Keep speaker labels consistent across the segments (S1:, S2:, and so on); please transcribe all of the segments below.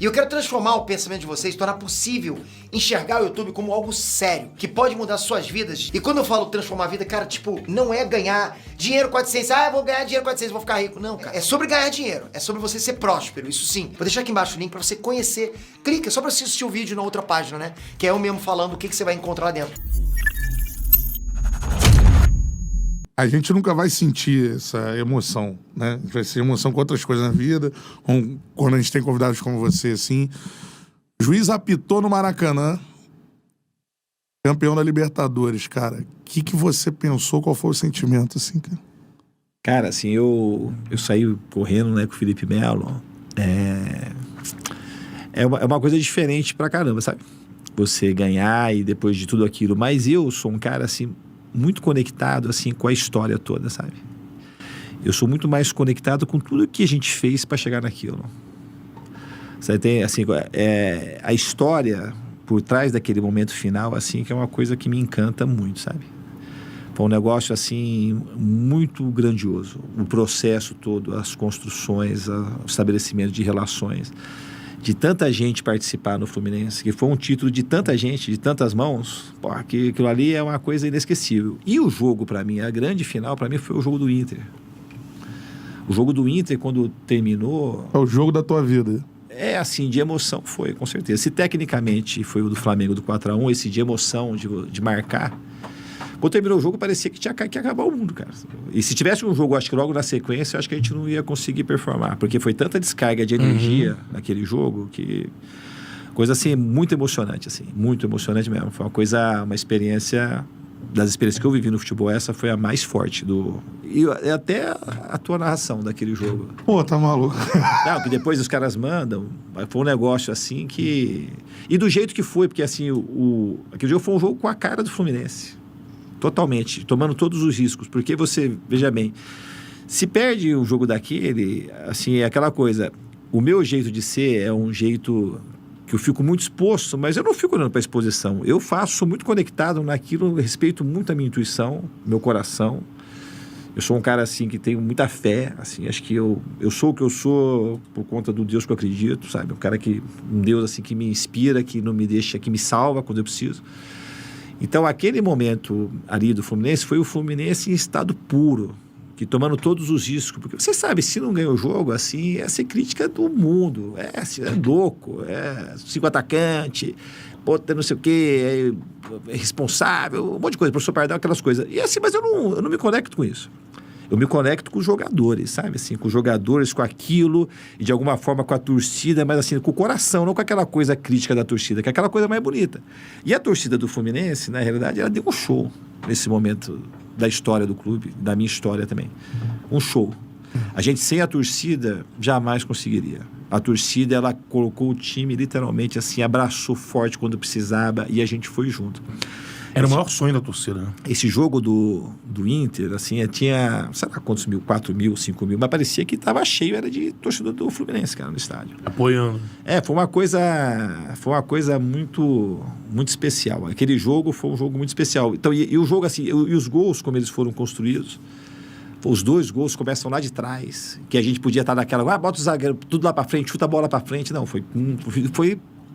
S1: E eu quero transformar o pensamento de vocês, tornar possível enxergar o YouTube como algo sério, que pode mudar suas vidas. E quando eu falo transformar a vida, cara, tipo, não é ganhar dinheiro 400, eu vou ganhar dinheiro 400, vou ficar rico. Não, cara, é sobre ganhar dinheiro, é sobre você ser próspero, isso sim. Vou deixar aqui embaixo o link pra você conhecer. Clica, só pra você assistir o vídeo na outra página, né? Que é eu mesmo falando o que você vai encontrar lá dentro.
S2: A gente nunca vai sentir essa emoção, né? A gente vai sentir emoção com outras coisas na vida, quando a gente tem convidados como você, assim. O juiz apitou no Maracanã, campeão da Libertadores, cara. O que você pensou? Qual foi o sentimento, assim, cara?
S3: Cara, assim, eu saí correndo, né, com o Felipe Melo. É uma coisa diferente pra caramba, sabe? Você ganhar e depois de tudo aquilo. Mas eu sou um cara, assim, muito conectado, assim, com a história toda, sabe? Eu sou muito mais conectado com tudo que a gente fez para chegar naquilo. Você tem, assim, a história por trás daquele momento final, assim, que é uma coisa que me encanta muito, sabe? Foi um negócio, assim, muito grandioso. O processo todo, as construções, o estabelecimento de relações, de tanta gente participar no Fluminense, que foi um título de tanta gente, de tantas mãos, que aquilo ali é uma coisa inesquecível. E o jogo, para mim, a grande final, para mim, foi o jogo do Inter. O jogo do Inter, quando terminou...
S2: É o jogo da tua vida.
S3: É, assim, de emoção foi, com certeza. Se tecnicamente foi o do Flamengo do 4-1, esse de emoção, de marcar... Quando terminou o jogo, parecia que ia acabar o mundo, cara. E se tivesse um jogo, acho que logo na sequência, eu acho que a gente não ia conseguir performar. Porque foi tanta descarga de energia naquele jogo que... Coisa, assim, muito emocionante, assim. Muito emocionante mesmo. Foi uma experiência... Das experiências que eu vivi no futebol, essa foi a mais forte do... E até a tua narração daquele jogo.
S2: Pô, tá maluco.
S3: Não, que depois os caras mandam. Foi um negócio, assim, que... E do jeito que foi, porque, assim, aquele jogo foi um jogo com a cara do Fluminense. Totalmente, tomando todos os riscos, porque você, veja bem, se perde um jogo daquele, assim, é aquela coisa, o meu jeito de ser é um jeito que eu fico muito exposto, mas eu não fico olhando para a exposição, eu sou muito conectado naquilo, respeito muito a minha intuição, meu coração, eu sou um cara, assim, que tenho muita fé, assim, acho que eu sou o que eu sou por conta do Deus que eu acredito, sabe, um Deus, assim, que me inspira, que não me deixa, que me salva quando eu preciso. Então, aquele momento ali do Fluminense foi o Fluminense em estado puro, que tomando todos os riscos. Porque você sabe, se não ganha o jogo, assim, é ser crítica do mundo. Assim, é louco, 5 atacantes, não sei o quê, é responsável, um monte de coisa, professor Pardal, aquelas coisas. E assim, mas eu não me conecto com isso. Eu me conecto com os jogadores, sabe? Assim, com os jogadores, com aquilo, e de alguma forma com a torcida, mas assim, com o coração, não com aquela coisa crítica da torcida, que é aquela coisa mais bonita. E a torcida do Fluminense, na realidade, ela deu um show nesse momento da história do clube, da minha história também. Um show. A gente, sem a torcida, jamais conseguiria. A torcida, ela colocou o time, literalmente, assim, abraçou forte quando precisava, e a gente foi junto.
S4: Era o maior sonho da torcida, né? Esse
S3: jogo do Inter, assim, tinha, sei lá quantos mil, 4 mil, 5 mil, mas parecia que estava cheio, era de torcedor do Fluminense, cara, no estádio.
S4: Apoiando.
S3: Foi uma coisa muito, muito especial. Aquele jogo foi um jogo muito especial. Então, e o jogo, assim, e os gols, como eles foram construídos, os 2 gols começam lá de trás, que a gente podia estar naquela, bota o zagueiro tudo lá pra frente, chuta a bola pra frente. Não, foi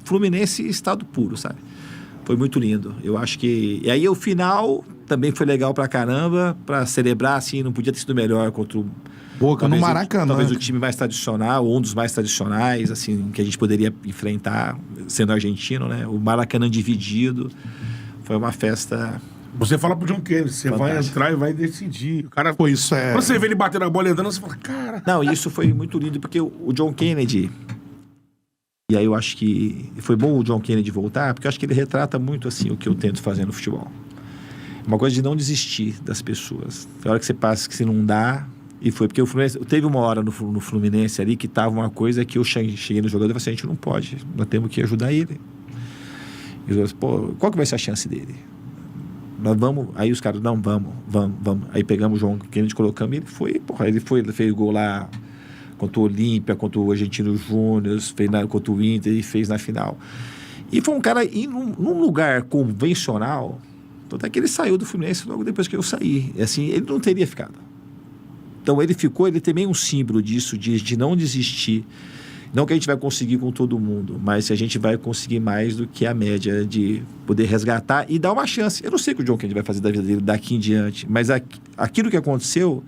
S3: Fluminense em estado puro, sabe? Foi muito lindo. Eu acho que... E aí o final também foi legal pra caramba, pra celebrar, assim, não podia ter sido melhor contra o...
S2: Boca no Maracanã.
S3: Talvez o time mais tradicional, ou um dos mais tradicionais, assim, que a gente poderia enfrentar, sendo argentino, né? O Maracanã dividido. Foi uma festa...
S4: Você fala pro John Kennedy, você vai entrar e vai decidir. O cara...
S2: Pô, isso é...
S4: Quando você vê ele bater na bola e andando, você fala, cara...
S3: Não, isso foi muito lindo, porque o John Kennedy... E aí eu acho que foi bom o John Kennedy voltar, porque eu acho que ele retrata muito, assim, o que eu tento fazer no futebol. Uma coisa de não desistir das pessoas. Tem hora que você passa que se não dá, e foi. Porque o Fluminense, teve uma hora no Fluminense ali que tava uma coisa que eu cheguei no jogador e falei assim, a gente não pode, nós temos que ajudar ele. E eu falei, pô, qual que vai ser a chance dele? Nós vamos, aí os caras, não, vamos. Aí pegamos o John Kennedy, colocamos, e ele fez gol lá contra o Olímpia, contra o Argentino Júnior, contra o Inter e fez na final. E foi um cara ir num lugar convencional, tanto é que ele saiu do Fluminense logo depois que eu saí. Assim, ele não teria ficado. Então ele também é um símbolo disso, de não desistir, Não que a gente vai conseguir com todo mundo, mas a gente vai conseguir mais do que a média de poder resgatar e dar uma chance. Eu não sei o que o John Kennedy vai fazer da vida dele daqui em diante, mas aquilo que aconteceu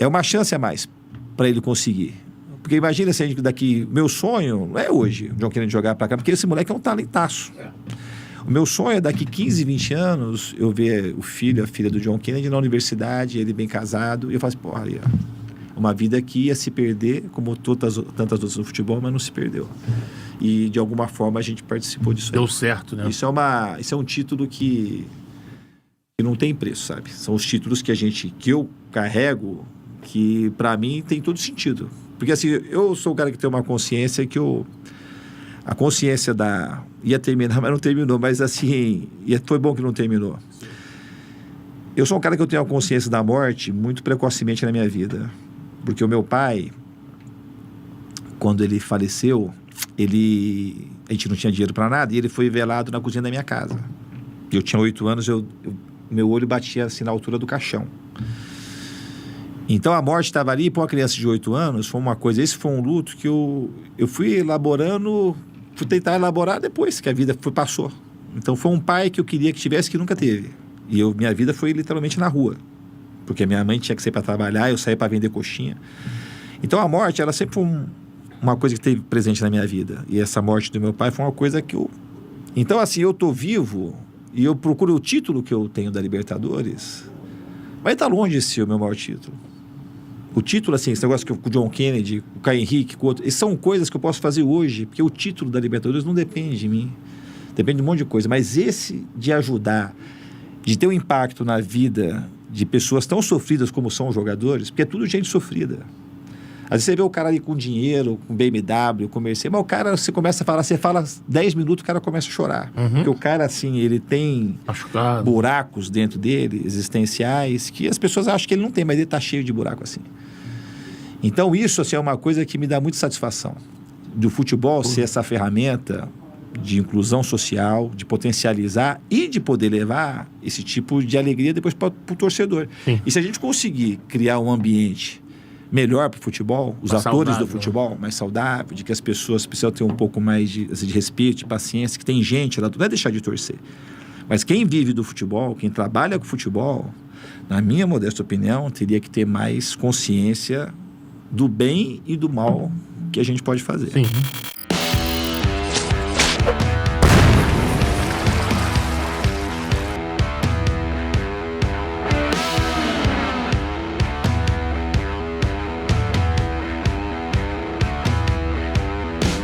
S3: é uma chance a mais para ele conseguir. Porque imagina se a gente daqui... Meu sonho não é hoje o John Kennedy jogar para cá, porque esse moleque é um talentaço. O meu sonho é daqui 15, 20 anos eu ver o filho, a filha do John Kennedy na universidade, ele bem casado, e eu falo assim, porra, aí, uma vida que ia se perder, como tantas outras no futebol, mas não se perdeu. E, de alguma forma, a gente participou disso.
S4: Deu certo, né?
S3: Isso é um título que não tem preço, sabe? São os títulos que eu carrego, que, para mim, tem todo sentido. Porque, assim, eu sou o cara que tem uma consciência que a consciência ia terminar, mas não terminou. Mas, assim, foi bom que não terminou. Eu sou um cara que eu tenho a consciência da morte muito precocemente na minha vida. Porque o meu pai, quando ele faleceu, a gente não tinha dinheiro para nada, e ele foi velado na cozinha da minha casa. Eu tinha 8 anos, meu olho batia assim na altura do caixão. Então a morte estava ali, para uma criança de 8 anos, foi uma coisa, esse foi um luto que eu fui elaborando, fui tentar elaborar depois que a vida passou. Então foi um pai que eu queria que tivesse, que nunca teve. E minha vida foi literalmente na rua. Porque minha mãe tinha que sair para trabalhar, eu saía para vender coxinha. Então a morte, ela sempre foi uma coisa que esteve presente na minha vida. E essa morte do meu pai foi uma coisa que eu... Então, assim, eu tô vivo e eu procuro o título que eu tenho da Libertadores. Vai estar longe de ser o meu maior título. O título, assim, esse negócio que o John Kennedy, o Caio Henrique, são coisas que eu posso fazer hoje, porque o título da Libertadores não depende de mim. Depende de um monte de coisa. Mas esse de ajudar, de ter um impacto na vida de pessoas tão sofridas como são os jogadores, porque é tudo gente sofrida. Às vezes você vê o cara ali com dinheiro, com BMW, com Mercedes, mas o cara, você começa a falar, você fala 10 minutos, o cara começa a chorar. Porque o cara, assim, ele tem
S4: machucado,
S3: buracos dentro dele, existenciais, que as pessoas acham que ele não tem, mas ele tá cheio de buraco assim. Então isso, assim, é uma coisa que me dá muita satisfação. Do futebol ser essa ferramenta de inclusão social, de potencializar e de poder levar esse tipo de alegria depois para o torcedor.
S4: Sim.
S3: E se a gente conseguir criar um ambiente melhor para o futebol, os
S4: mais
S3: atores
S4: saudável,
S3: do futebol, mais saudável, de que as pessoas precisam ter um pouco mais de respeito, de paciência, que tem gente lá, não é deixar de torcer. Mas quem vive do futebol, quem trabalha com futebol, na minha modesta opinião, teria que ter mais consciência do bem e do mal que a gente pode fazer.
S4: Sim.